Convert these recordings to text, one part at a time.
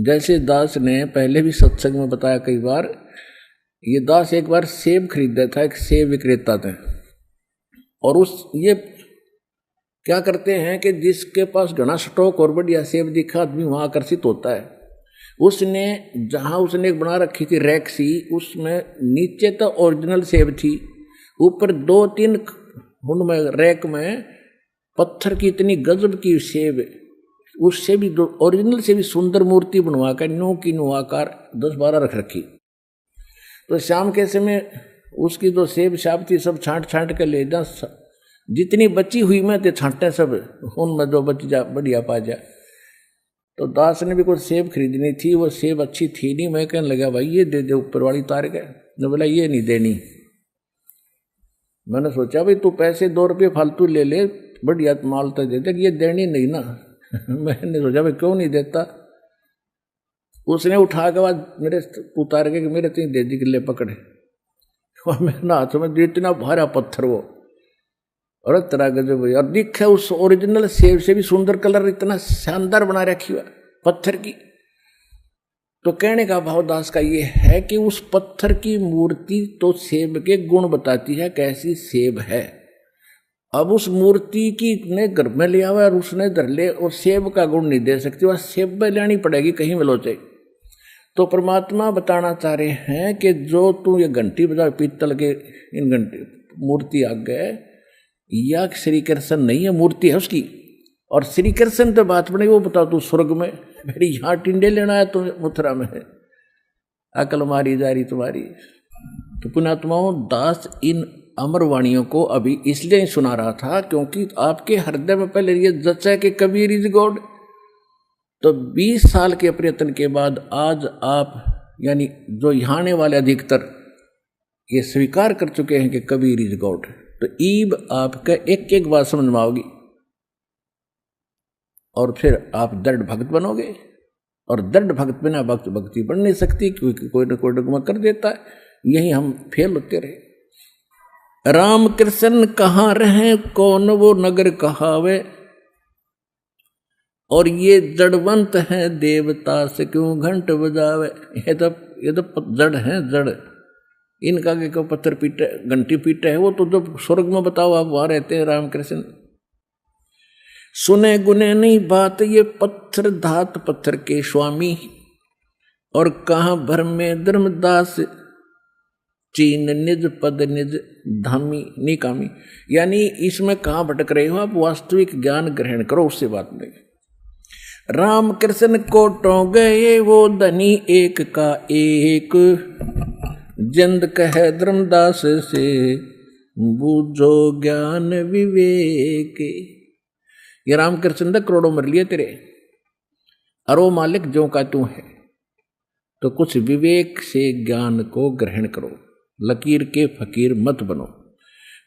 जैसे दास ने पहले भी सत्संग में बताया कई बार, ये दास एक बार सेब खरीदा था, एक सेब विक्रेता थे, और ये क्या करते हैं कि जिसके पास घना स्टॉक और बढ़िया सेब दिखा आदमी वहां आकर्षित होता है। उसने जहां उसने एक बना रखी थी रैक सी, उसमें नीचे तो ओरिजिनल सेब थी, ऊपर 2-3 उनमें रैक में पत्थर की इतनी गजब की सेब, उससे भी ओरिजिनल से भी सुंदर मूर्ति बनवा कर नो की नो आकार 10-12 रख रखी। तो शाम के समय उसकी जो सेब शाब थी सब छांट छांट के ले जा, जितनी बची हुई में थे छांटे सब, उनमें जो बच जा बढ़िया पा जा। तो दास ने भी कुछ सेब खरीदनी थी, वो सेब अच्छी थी नहीं। मैं कहने लगा भाई ये दे दे, ऊपर वाली तार के। ने बोला ये नहीं देनी। मैंने सोचा भाई तू पैसे 2 रुपये फालतू ले ले, बढ़िया माल तो दे दे, ये देनी नहीं ना। मैंने सोचा भाई क्यों नहीं देता। उसने उठा के बाद मेरे उतार के मेरे तीन दे दी, गिल्ले पकड़े, और मेरे हाथ में इतना भारा पत्थर वो, और तरह गजब। और दिखे उस ओरिजिनल सेब से भी सुंदर कलर, इतना शानदार बना रखी हुआ पत्थर की। तो कहने का भाव दास का ये है कि उस पत्थर की मूर्ति तो सेब के गुण बताती है, कैसी सेब है। अब उस मूर्ति की ने घर में लिया हुआ और उसने धर ले, और सेब का गुण नहीं दे सकती, वह सेब में लेनी पड़ेगी कहीं मिलोचे। तो परमात्मा बताना चाह रहे हैं कि जो तू ये घंटी बजा पीतल के इन घंटी मूर्ति आ गए, या श्री कृष्ण नहीं है, मूर्ति है उसकी। और श्री कृष्ण तो बात बनी, वो बताओ तू स्वर्ग में, मेरी यहाँ टिंडे लेना है तो मथुरा में है, अकल मारी जा रही तुम्हारी। तो पुण्यात्माओं, दास इन अमर वाणियों को अभी इसलिए सुना रहा था क्योंकि आपके हृदय में पहले ये जचा कि कबीर इज गॉड। तो 20 साल के प्रयत्न के बाद आज आप, यानी जो यहाँ आने वाले अधिकतर, ये स्वीकार कर चुके हैं कि कबीर इज गॉड। तो ईब आपका एक एक बात समझ में आओगी, और फिर आप दृढ़ भक्त बनोगे। और दृढ़ भक्त बिना भक्ति बन नहीं सकती, क्योंकि कोई न कोई डगमा कर देता है। यही हम फेल होते रहे। राम कृष्ण कहाँ रहे, कौन वो नगर कहावे, और ये जड़वंत है देवता से क्यों घंट बजावे। ये तो जड़ है, जड़। इनका के पत्थर पीटे, घंटी पीटे है, वो तो जब स्वर्ग में बताओ आप वहां रहते हैं रामकृष्ण। सुने गुने नहीं बात, ये पत्थर धात पत्थर के स्वामी, और कहाँ भर में धर्मदास, चीन निज पद निज धामी निकामी। यानी इसमें कहाँ भटक रहे हो आप, वास्तविक ज्ञान ग्रहण करो, उससे बात नहीं। राम कृष्ण कोटों गए वो धनी एक का एक, जिंद कहे धर्मदास से बूझो ज्ञान विवेक। ये रामकृष्ण ने करोड़ों मर लिए तेरे, अरो मालिक जो का तू है, तो कुछ विवेक से ज्ञान को ग्रहण करो, लकीर के फकीर मत बनो।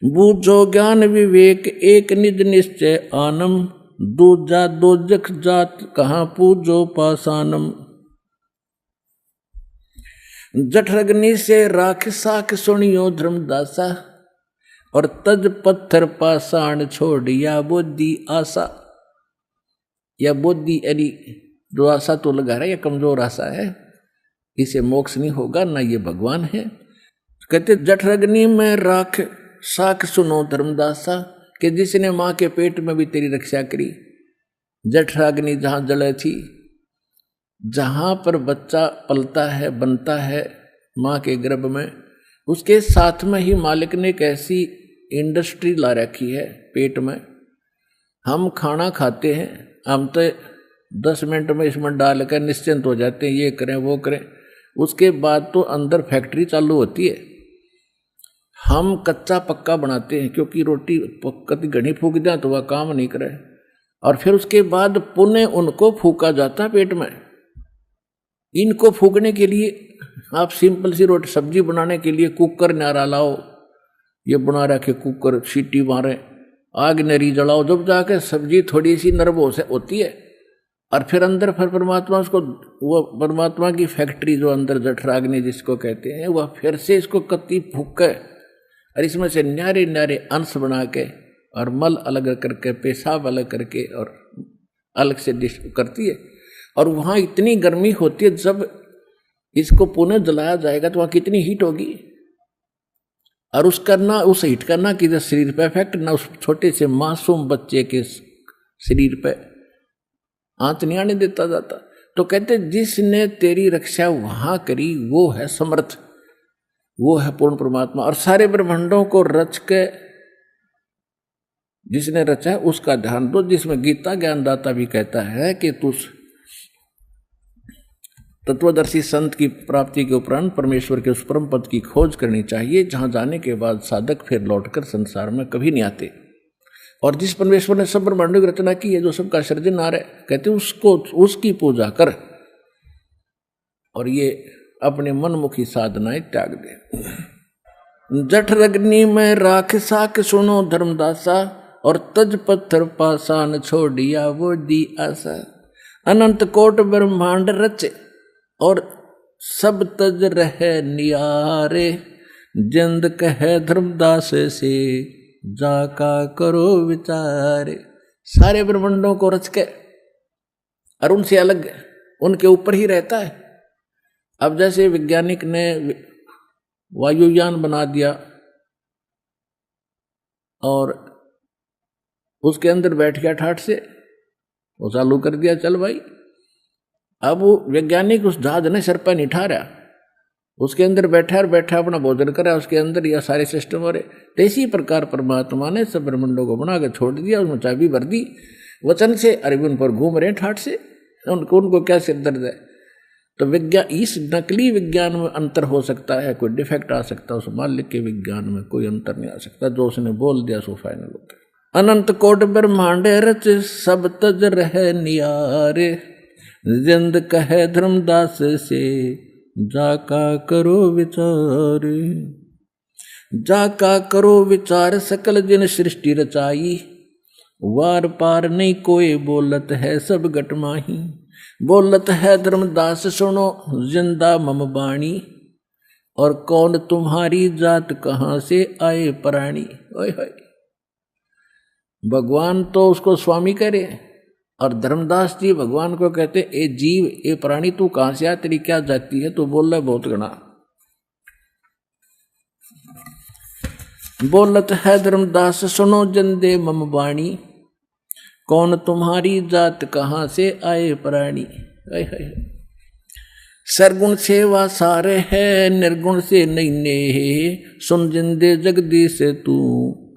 बूझो ज्ञान विवेक, एक निज निश्चय आनम, दूजा दोजख जात कहाँ पूजो पासानम। जठरग्नि से राख साख सुनियो धर्मदासा, और तज पत्थर पाषाण छोड़िया बोधी आशा। या बोधी यानी जो आशा तो लगा रहा है, या कमजोर आशा है, इसे मोक्ष नहीं होगा, ना ये भगवान है। कहते जठरग्नि में राख साख सुनो धर्मदासा, कि जिसने माँ के पेट में भी तेरी रक्षा करी। जठराग्नि जहाँ जले थी, जहाँ पर बच्चा पलता है, बनता है माँ के गर्भ में, उसके साथ में ही मालिक ने एक ऐसी इंडस्ट्री ला रखी है पेट में। हम खाना खाते हैं, हम तो 10 मिनट में इसमें डाल कर निश्चिंत हो जाते हैं, ये करें वो करें। उसके बाद तो अंदर फैक्ट्री चालू होती है। हम कच्चा पक्का बनाते हैं, क्योंकि रोटी कति घनी फूक दें तो वह काम नहीं करे, और फिर उसके बाद पुनः उनको फूका जाता पेट में। इनको फूकने के लिए आप सिंपल सी रोटी सब्जी बनाने के लिए कुकर नारा लाओ, ये बना रखे कुकर, सीटी मारे, आग नरी जलाओ, जब जाके सब्जी थोड़ी सी नरम होती है, और फिर अंदर फिर परमात्मा उसको, वो परमात्मा की फैक्ट्री जो अंदर जठराग्नि जिसको कहते हैं, वह फिर से इसको कत्ती फूक के, और इसमें से न्यारे न्यारे अंश बना के, और मल अलग करके, पेशाब अलग करके, और अलग से डिश करती है। और वहां इतनी गर्मी होती है, जब इसको पुनः जलाया जाएगा तो वहां कितनी हीट होगी। और उस हीट का ना कि शरीर पे इफेक्ट, ना उस छोटे से मासूम बच्चे के शरीर पे आंच नहीं आने देता जाता। तो कहते जिसने तेरी रक्षा वहां करी वो है समर्थ, वो है पूर्ण परमात्मा। और सारे ब्रह्मांडों को रच के जिसने रचा है उसका ध्यान दो, जिसमें गीता ज्ञानदाता भी कहता है कि तू तत्वदर्शी संत की प्राप्ति के उपरांत परमेश्वर के उस परम पद की खोज करनी चाहिए, जहां जाने के बाद साधक फिर लौटकर संसार में कभी नहीं आते। और जिस परमेश्वर ने सब ब्रह्मांडों की रचना की है, जो सबका सृजनहार है, कहते उसको उसकी पूजा कर और ये अपने मनमुखी साधनाएं त्याग दे। जठरग्नि में राख साख सुनो धर्मदासा, और तज पत्थर पाषाण छोड़िया वो दी आशा। अनंत कोट ब्रह्मांड रचे और सब तज रहे नियारे, जिंद कहे धर्मदास से जाका करो विचारे। सारे ब्रह्मांडों को रच के और उनसे अलग उनके ऊपर ही रहता है। अब जैसे वैज्ञानिक ने वायुयान बना दिया और उसके अंदर बैठ गया ठाठ से, वो चालू कर दिया, चल भाई। अब वो वैज्ञानिक उस जहाज ने सर पर नहीं ठा रहा, उसके अंदर बैठा और बैठा अपना भोजन करा, उसके अंदर यह सारे सिस्टम हो रहे। तो इसी प्रकार परमात्मा ने सब ब्रह्मांडों को बना के छोड़ दिया, उसमें चाबी भर दी वचन से, अरे उन पर घूम रहे ठाठ से, उनको क्या सिर दर्द है। तो विज्ञान, इस नकली विज्ञान में अंतर हो सकता है, कोई डिफेक्ट आ सकता है, उस मालिक के विज्ञान में कोई अंतर नहीं आ सकता। जो उसने बोल दिया सो फाइनल होता है। अनंत कोट ब्रह्मांड रच सब तज रहे नियारे, जिंद कहे धर्मदास से जाका करो विचार। जाका करो विचार सकल जिन सृष्टि रचाई, वार पार नहीं कोई बोलत है सब गट माही। बोलत है धर्मदास सुनो जिंदा मम बाणी, और कौन तुम्हारी जात कहाँ से आए प्राणी। ओए होए, भगवान तो उसको स्वामी करे और धर्मदास जी भगवान को कहते ए जीव, ए प्राणी, तू कहां से आ, तेरी क्या जाति है, तू बोल रहा है बहुत गणा। बोलत है धर्मदास सुनो जंदे मम बाणी, कौन तुम्हारी जात कहां से आए प्राणी। सरगुण सेवा सारे है निर्गुण से नहीं ने, सुन जिंदे जगदीश तू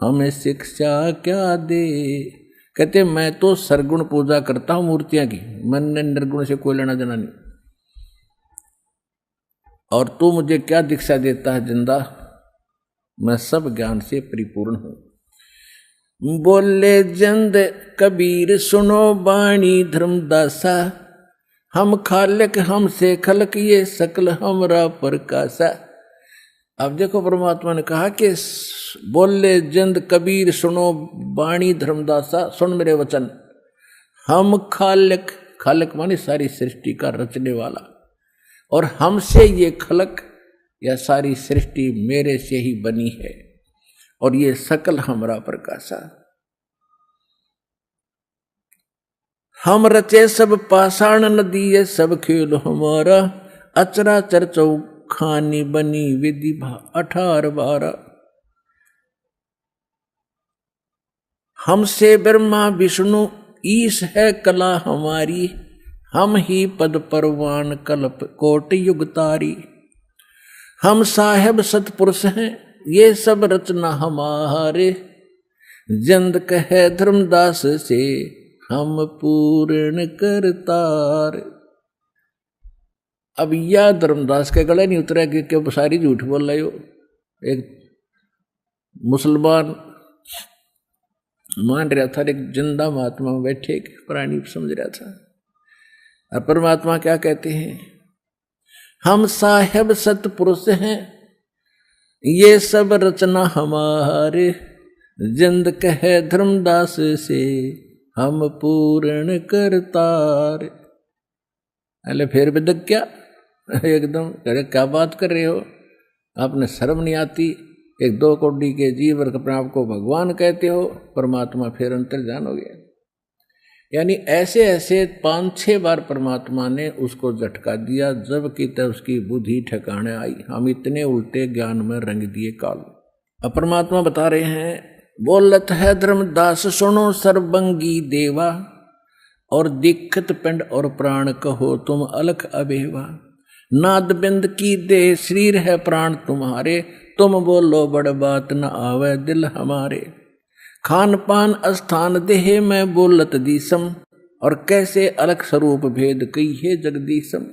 हमें शिक्षा क्या दे। कहते मैं तो सरगुण पूजा करता हूं मूर्तियां की, मैंने निर्गुण से कोई लेना देना नहीं। और तू मुझे क्या दीक्षा देता है जिंदा, मैं सब ज्ञान से परिपूर्ण हूं। बोले जंद कबीर सुनो बाणी धर्मदासा, हम खालक हमसे खलक ये सकल हमरा प्रकाशा। अब देखो परमात्मा ने कहा कि बोले जंद कबीर सुनो बाणी धर्मदासा, सुन मेरे वचन। हम खालक, खालक माने सारी सृष्टि का रचने वाला, और हमसे ये खलक या सारी सृष्टि मेरे से ही बनी है, और ये सकल हमरा प्रकाशा। हम रचे सब पाषाण नदी ये सब खेल हमारा, अचरा चरचौ खानी बनी विधि 18-12। हमसे ब्रह्मा विष्णु ईश है कला हमारी, हम ही पद परवान कल्प कोट युग तारी। हम साहेब सतपुरुष हैं ये सब रचना हमारे, जिंद कहे धर्मदास से हम पूर्ण करतार। अब यह धर्मदास के गले नहीं उतरा कि क्यों सारी झूठ बोल रहे हो। एक मुसलमान मान रहा था, एक जिंदा महात्मा में बैठे एक प्राणी समझ रहा था। और परमात्मा क्या कहते हैं, हम साहेब सतपुरुष हैं ये सब रचना हमारे, जिंद कहे धर्मदास से हम पूर्ण करतार। अरे फिर बिदक क्या एकदम, अरे क्या बात कर रहे हो, आपने शर्म नहीं आती, एक 2 कोटि के जीव अपने आप को भगवान कहते हो। परमात्मा फिर अंतर्ध्यान हो गया। यानी ऐसे ऐसे 5-6 बार परमात्मा ने उसको झटका दिया, जबकि तब उसकी बुद्धि ठिकाने आई। हम इतने उल्टे ज्ञान में रंग दिए काल। अब परमात्मा बता रहे हैं, बोलत है धर्मदास सुनो सर्वंगी देवा, और दिक्कत पिंड और प्राण कहो तुम अलख अबेवा। नाद बिंद की देह शरीर है प्राण तुम्हारे, तुम बोलो बड़ बात न आवे दिल हमारे। खान पान स्थान देह में बोलत दीसम, और कैसे अलख स्वरूप भेद कही जगदीशम।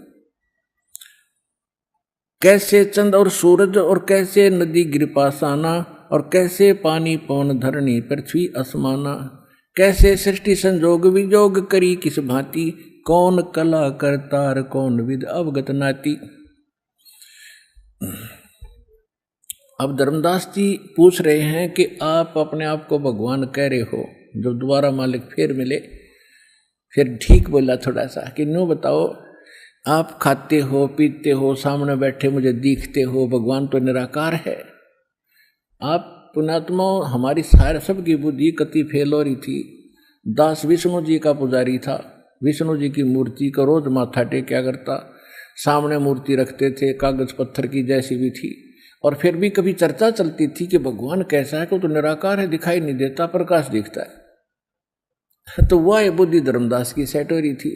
कैसे चंद और सूरज, और कैसे नदी गिरपासाना, और कैसे पानी पवन धरणी पृथ्वी असमाना। कैसे सृष्टि संजोग विजोग करी किस भांति, कौन कला करतार कौन विद अवगत नाती। अब धर्मदास जी पूछ रहे हैं कि आप अपने आप को भगवान कह रहे हो। जब दोबारा मालिक फिर मिले, फिर ठीक बोला थोड़ा सा कि नो बताओ, आप खाते हो पीते हो, सामने बैठे मुझे दिखते हो, भगवान तो निराकार है। आप पुण्यात्मा, हमारी सारे सबकी बुद्धि कति फेल हो रही थी। दास विष्णु जी का पुजारी था, विष्णु जी की मूर्ति को रोज माथा टेक्या करता, सामने मूर्ति रखते थे, कागज पत्थर की जैसी भी थी। और फिर भी कभी चर्चा चलती थी कि भगवान कैसा है, को तो निराकार है, दिखाई नहीं देता, प्रकाश दिखता है। तो वह बुद्धि धर्मदास की सेट हो रही थी।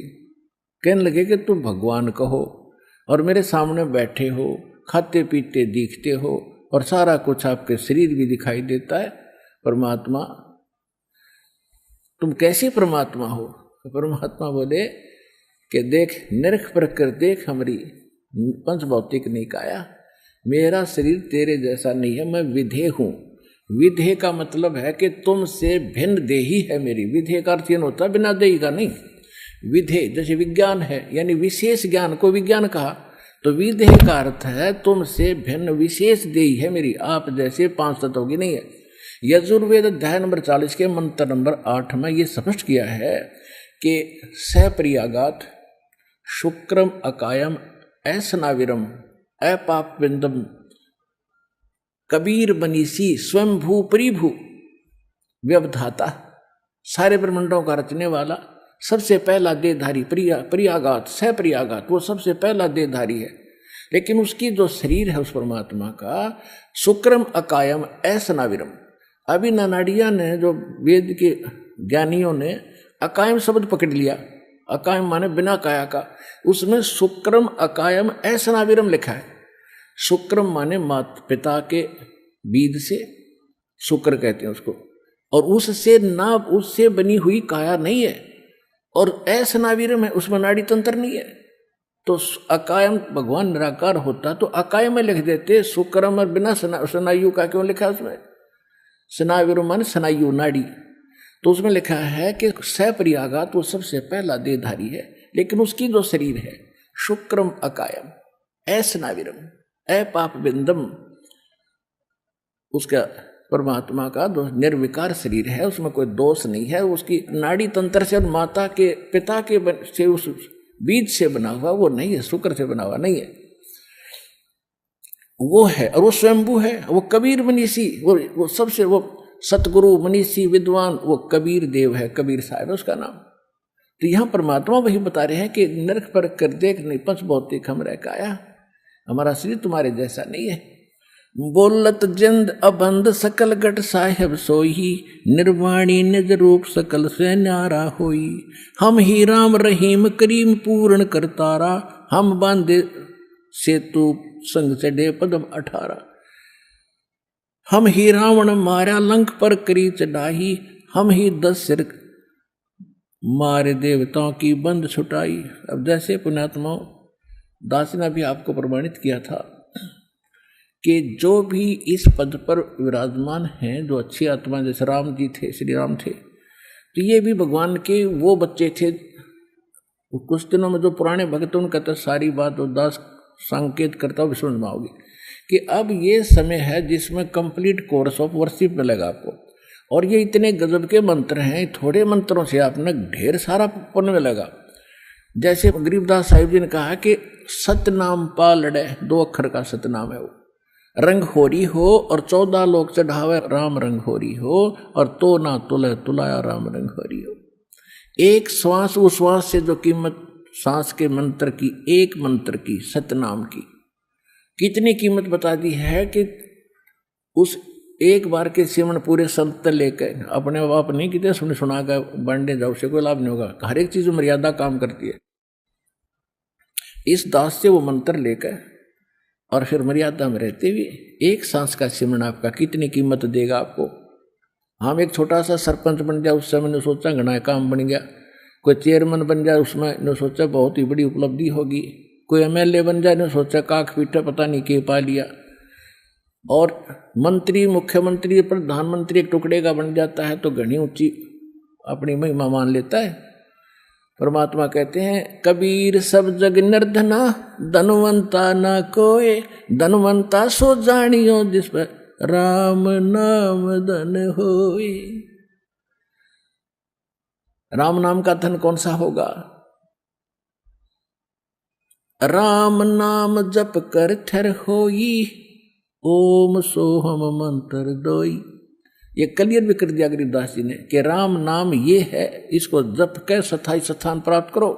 कहने लगे कि तुम भगवान कहो, और मेरे सामने बैठे हो, खाते पीते दिखते हो, और सारा कुछ आपके शरीर भी दिखाई देता है। परमात्मा, तुम कैसे परमात्मा हो? परमात्मा बोले कि देख, निरख पर कर देख हमारी पंच भौतिक निकाया, मेरा शरीर तेरे जैसा नहीं है, मैं विधेय हूँ। विधेय का मतलब है कि तुमसे भिन्न देही है मेरी। विधेय का अर्थ यह होता है बिना देही का नहीं। विधेय जैसे विज्ञान है, यानी विशेष ज्ञान को विज्ञान कहा, तो विधेय का अर्थ है तुमसे भिन्न विशेष देही है मेरी, आप जैसे 5 तत्वों की नहीं है। यजुर्वेद अध्याय नंबर 40 के मंत्र नंबर 8 में ये स्पष्ट किया है कि सप्रियागात शुक्रम अकायम ऐसनाविरम अपाप बिंदम कबीर बनीसी स्वयंभू परिभू व्यवधाता। सारे ब्रह्मांडों का रचने वाला, सबसे पहला देहधारी, प्रियागात सप्रियागात, वो सबसे पहला देहधारी है। लेकिन उसकी जो शरीर है उस परमात्मा का, शुक्रम अकायम ऐसनाविरम। अभी नानाडिया ने, जो वेद के ज्ञानियों ने अकायम शब्द पकड़ लिया, अकायम माने बिना काया का, उसमें शुक्रम अकायम ऐसनाविरम लिखा है। शुक्रम माने माता पिता के बीज से, शुक्र कहते हैं उसको, और उससे ना, उससे बनी हुई काया नहीं है, और ऐसनाविरम है, उसमें नाड़ी तंत्र नहीं है। तो अकायम भगवान निराकार होता तो अकायम में लिख देते, शुक्रम और बिना स्नायु का क्यों लिखा उसमें? स्नायु मान स्नायु नाड़ी, तो उसमें लिखा है कि सप्रियागात वो सबसे पहला देहधारी है, लेकिन उसकी जो शरीर है शुक्रम अकायम ऐसनाविरम अपाप बिंदम, उसका परमात्मा का जो निर्विकार शरीर है उसमें कोई दोष नहीं है। उसकी नाड़ी तंत्र से और माता के पिता के से उस बीज से बना हुआ वो नहीं है, शुक्र से बना हुआ नहीं है, वो है। और वो स्वयंभू है, वो कबीर मनीषी, वो सबसे, वो सतगुरु मनीषी विद्वान, वो कबीर देव है, कबीर साहब है उसका नाम। तो यहाँ परमात्मा वही बता रहे हैं कि नरक पर कर देख नहीं पंच भौतिक हम रह काया, हमारा शरीर तुम्हारे जैसा नहीं है। बोलत जिंद अबंध सकल गट साहेब सोही, निर्वाणी निज रूप सकल से न्यारा होई। हम ही राम रहीम करीम पूर्ण करतारा, हम बांधे सेतु संग चढ़े पदम 18। हम ही रावण मारा लंक पर करी चढ़ाई, हम ही 10 सिर मारे देवताओं की बंद छुटाई। अब जैसे पुण्यात्माओं, दास ने भी आपको प्रमाणित किया था कि जो भी इस पद पर विराजमान हैं, जो अच्छी आत्मा, जैसे राम जी थे, श्री राम थे, तो ये भी भगवान के वो बच्चे थे। कुछ दिनों में जो पुराने भक्त उनका तो सारी बात और दास संकेत करता हुआ समझ में आओगी कि अब ये समय है जिसमें कंप्लीट कोर्स ऑफ वर्शिप मिलेगा आपको। और ये इतने गजब के मंत्र हैं, थोड़े मंत्रों से आपने ढेर सारा पुण्य मिलेगा। जैसे गरीबदास साहिब जी ने कहा कि सतनाम पालड़े, 2 अक्षर का सतनाम है वो, रंग होरी हो और 14 लोग चढ़ावे राम रंग होरी हो, और तो ना तुले तुलाया राम रंग होरी हो। एक श्वास, उस श्वास से जो कीमत सांस के मंत्र की, एक मंत्र की, सतनाम की कितनी कीमत बता दी है कि उस एक बार के सिमरन पूरे संत लेकर अपने आप नहीं कितने सुना कर बांटे जाओ, उससे कोई लाभ नहीं होगा। हर एक चीज मर्यादा काम करती है। इस दास से वो मंत्र लेकर और फिर मर्यादा में रहते हुए एक सांस का सिमरन आपका कितनी कीमत देगा आपको। हम एक छोटा सा सरपंच बन जाए, उस समय ने सोचा घना काम बन गया। कोई चेयरमैन बन जाए, उसमें ने सोचा बहुत ही बड़ी उपलब्धि होगी। कोई एमएलए बन जाए, ने सोचा काख पीटा पता नहीं के पा लिया। और मंत्री, मुख्यमंत्री, प्रधानमंत्री एक टुकड़े का बन जाता है तो घनी ऊंची अपनी महिमा मान लेता है। परमात्मा कहते हैं कबीर सब जग निर्धना, धनवंता ना कोय, धनवंता सो जानियो जिस पर राम नाम धन होए। राम नाम का धन कौन सा होगा? राम नाम जप कर ठर होई, ओम सोहम मंत्र दोई। ये क्लियर भी कर दिया गरीबदास जी ने कि राम नाम ये है, इसको जप कर स्थाई स्थान प्राप्त करो।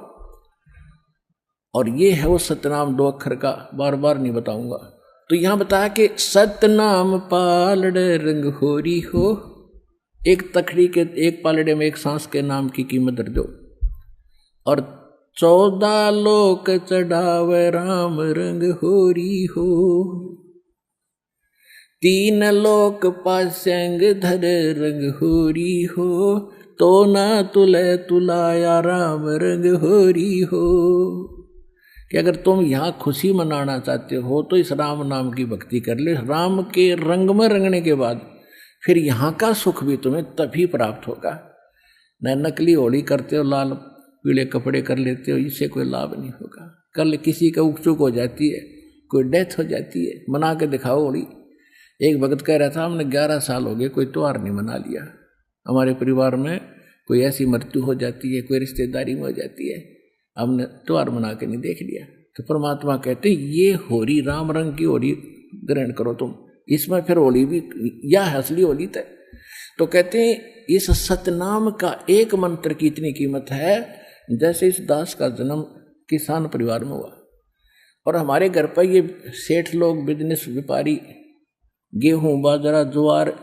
और ये है वो सतनाम, 2 अक्षर का, बार बार नहीं बताऊंगा। तो यहां बताया कि सतनाम पालड़े रंग होरी हो, एक तखड़ी के एक पालड़े में एक सांस के नाम की कीमत दर्जो। और 14 लोक चढ़ावे राम रंग होरी हो, 3 लोक पासंग धर रंग होरी हो, तो ना तुले तुलाया राम रंग होरी हो। कि अगर तुम यहाँ खुशी मनाना चाहते हो तो इस राम नाम की भक्ति कर ले। राम के रंग में रंगने के बाद फिर यहाँ का सुख भी तुम्हें तभी प्राप्त होगा। न नकली होली करते हो, लाल पीले कपड़े कर लेते हो, इससे कोई लाभ नहीं होगा। कल किसी का उकचुक हो जाती है, कोई डेथ हो जाती है, मना के दिखाओ होली। एक भगत कह रहा था हमने 11 साल हो गए कोई त्योहार नहीं मना लिया। हमारे परिवार में कोई ऐसी मृत्यु हो जाती है, कोई रिश्तेदारी में हो जाती है, हमने त्योहार मना के नहीं देख लिया। तो परमात्मा कहते ये होली राम रंग की होली ग्रहण करो तुम, इसमें फिर होली भी या असली होली तय। तो कहते हैं इस सतनाम का एक मंत्र की इतनी कीमत है। जैसे इस दास का जन्म किसान परिवार में हुआ और हमारे घर पर ये सेठ लोग, बिजनेस व्यापारी गेहूं बाजरा ज्वार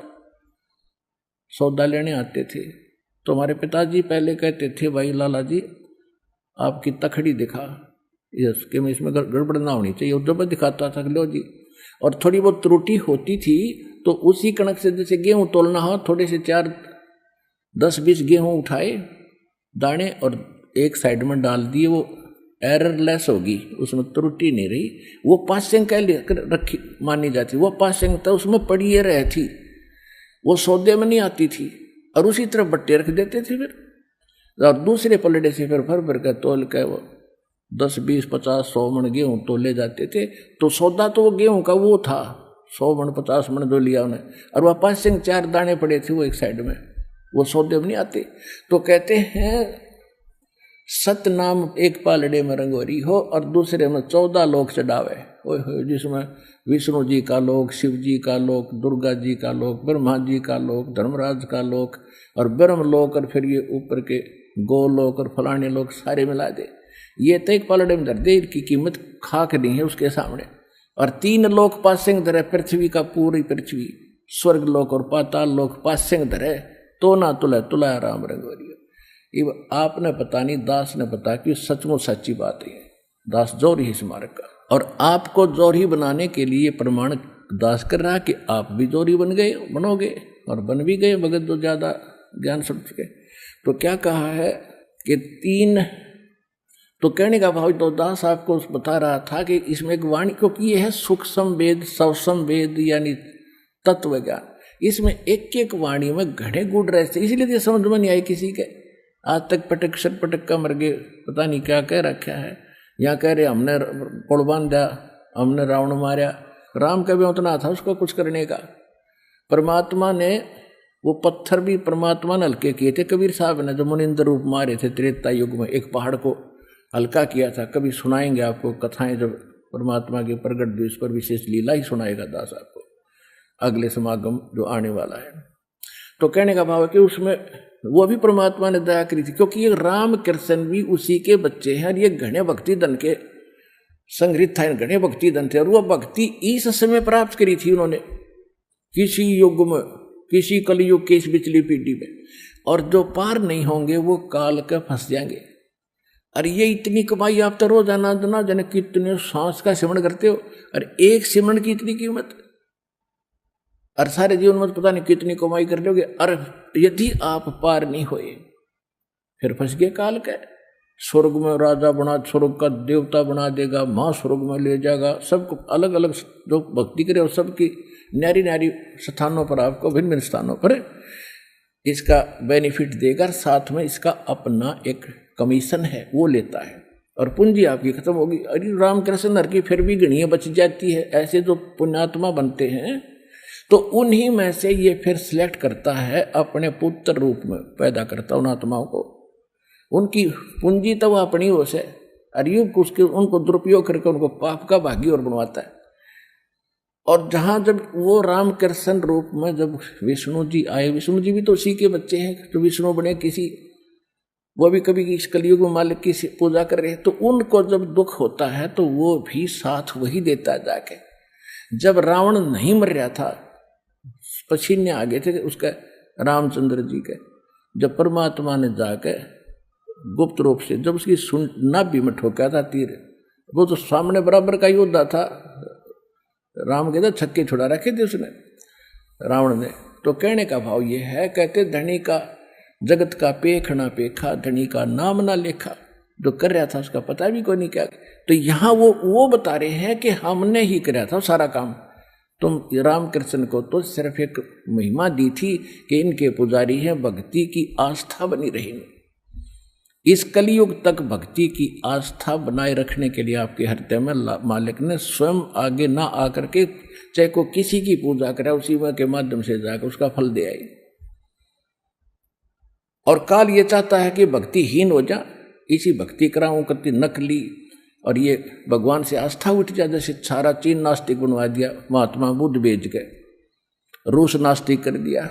सौदा लेने आते थे। तो हमारे पिताजी पहले कहते थे भाई लाला जी आपकी तखड़ी दिखा, इसके में इसमें गड़बड़ ना होनी चाहिए। जब दिखाता था लो जी, और थोड़ी बहुत त्रुटि होती थी तो उसी कणक से जैसे गेहूं तोलना हो, थोड़े से 4 10-20 गेहूं उठाए दाने और एक साइड में डाल दिए, वो एररलेस होगी, उसमें त्रुटि नहीं रही। वो पासिंग कह रखी मानी जाती, वो पासिंग था उसमें पड़ी रह थी, वो सौदे में नहीं आती थी। और उसी तरफ बट्टे रख देते थे फिर, और दूसरे पलड़े से फिर भर भर कर तोल के वो 10 20 50 100 मन गेहूँ तोले जाते थे। तो सौदा तो वो गेहूँ का वो था, 100 मन 50 मन जो लिया उन्हें, और वह 5 से 4 दाने पड़े थे वो एक साइड में, वो सौदे में नहीं आते। तो कहते हैं सतनाम एक पालड़े में रंगोरी हो और दूसरे में 14 लोक चढ़ावे, जिसमें विष्णु जी का लोक, शिव जी का लोक, दुर्गा जी का लोक, ब्रह्मा जी का लोक, धर्मराज का लोक और ब्रह्म लोक, और फिर ये ऊपर के गोलोक और फलाने लोक सारे मिला दे। ये तो एक पालड़े में धर दे, की कीमत खाक नहीं है उसके सामने। और 3 लोक पासिंग धरे, पृथ्वी का पूरी पृथ्वी, स्वर्ग लोक और पाताल लोक पासिंग धरे, तो ना तुला तुला राम रंगोरी। आपने पता नहीं, दास ने पता कि सचमुच सच्ची बात है। दास जोरी स्मारक का, और आपको जोरी बनाने के लिए प्रमाण दास कर रहा कि आप भी जोरी बन गए, बनोगे और बन भी गए भगत जो ज्यादा ज्ञान समझ के। तो क्या कहा है कि 3, तो कहने का भाव तो दास आपको बता रहा था कि इसमें एक वाणी, क्योंकि ये है सूक्ष्म वेद, सवसम वेद यानी तत्व ज्ञान, इसमें एक एक वाणी में घड़े गुड़ रहे थे, इसलिए ये समझ में नहीं आई किसी के। आज तक पटक सर पटक का मर गए, पता नहीं क्या कह रखा है। यहाँ कह रहे हमने पुल बांधा, हमने रावण मारा, राम का भी उतना था उसको कुछ करने का। परमात्मा ने वो पत्थर भी परमात्मा ने हल्के किए थे। कबीर साहब ने जो मुनिंद्र रूप मारे थे त्रेता युग में, एक पहाड़ को हल्का किया था। कभी सुनाएंगे आपको कथाएं, जब परमात्मा के प्रगट दिवस पर विशेष लीला ही सुनाएगा दास आपको, अगले समागम जो आने वाला है। तो कहने का भाव है कि उसमें वो भी परमात्मा ने दया करी थी, क्योंकि ये राम कृष्ण भी उसी के बच्चे हैं और ये घने भक्ति धन के संग्रहित था, घने भक्ति धन थे। और वो भक्ति इस समय प्राप्त करी थी उन्होंने, किसी युग में, किसी कलयुग के इस पिछली पीढ़ी में। और जो पार नहीं होंगे वो काल के फंस जाएंगे। अरे ये इतनी कमाई आप तो रोजाना ना जाने कितने सांस का सिमरण करते हो, और एक सिमरण की इतनी कीमत, और सारे जीवन में पता नहीं कितनी कमाई कर लोगे। और यदि आप पार नहीं होए फिर फंस गए काल का। स्वर्ग में राजा बना, स्वर्ग का देवता बना देगा, माँ स्वर्ग में ले जाएगा, सबको अलग अलग जो भक्ति करे और सबकी न्यारी न्यारी स्थानों पर, आपको भिन्न भिन्न स्थानों पर इसका बेनिफिट देगा। साथ में इसका अपना एक कमीशन है वो लेता है, और पूंजी आपकी खत्म होगी। अरे रामकृष्ण नर की फिर भी गणियाँ बच जाती है। ऐसे जो पुण्यात्मा बनते हैं तो उन्हीं में से ये फिर सिलेक्ट करता है, अपने पुत्र रूप में पैदा करता उन आत्माओं को। उनकी पूंजी तो वह अपनी ओर से, अरे उसके उनको दुरुपयोग करके उनको पाप का भागी और बनवाता है। और जहाँ जब वो रामकृष्ण रूप में जब विष्णु जी आए, विष्णु जी भी तो उसी के बच्चे हैं जो विष्णु बने, किसी वो भी कभी इस कलयुग में मालिक की पूजा कर रहे हैं, तो उनको जब दुख होता है तो वो भी साथ वही देता है जाके। जब रावण नहीं मर रहा था, पसीने आ गए थे उसका, रामचंद्र जी के, जब परमात्मा ने जाके गुप्त रूप से जब उसकी नाभि में ठोका था तीर, वो तो सामने बराबर का योद्धा था, राम कहते छक्के छुड़ा रखे थे उसने, रावण ने। तो कहने का भाव ये है, कहते धनी का जगत का पेख ना पेखा, धनी का नाम ना लेखा। जो कर रहा था उसका पता भी कोई नहीं क्या। तो यहाँ वो बता रहे हैं कि हमने ही कराया था सारा काम। तुम रामकृष्ण को तो सिर्फ एक महिमा दी थी कि इनके पुजारी हैं, भक्ति की आस्था बनी रहेगी। इस कलयुग तक भक्ति की आस्था बनाए रखने के लिए आपके हृदय में मालिक ने स्वयं आगे ना आकर के, चाहे को किसी की पूजा करे, उसी के माध्यम से जाकर उसका फल दे आई। और काल ये चाहता है कि भक्तिहीन हो जा, इसी भक्ति कराऊं करती नकली, और ये भगवान से आस्था उठ जाए। जैसे सारा चीन नास्तिक बनवा दिया, महात्मा बुद्ध बेच के रूस नास्तिक कर दिया।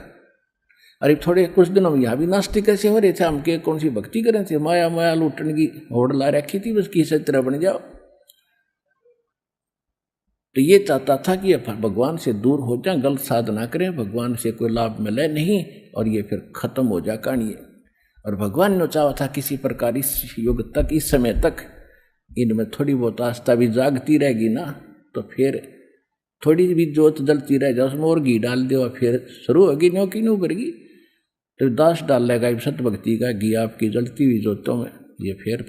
अरे थोड़े कुछ दिनों में यहाँ भी नास्तिक कैसे हो रहे थे, हम के कौन सी भक्ति करें थे, माया माया लूटने की होड़ ला रखी थी, बस किसी तरह बन जाओ। तो ये चाहता था कि भगवान से दूर हो जाए, गलत साधना करें, भगवान से कोई लाभ मिले नहीं, और ये फिर खत्म हो जाए कहानी। और भगवान ने चाहा था किसी प्रकार इस युग तक, इस समय तक इनमें थोड़ी बहुत आस्था भी जागती रहेगी ना, तो फिर थोड़ी भी जोत जलती रह जाए, उसमें और घी डाल दो, फिर शुरू होगी न्यों की न्यों करेगी। तो दास डाल लेगा सत भक्ति का घी आपकी जलती हुई जोतों में, ये फिर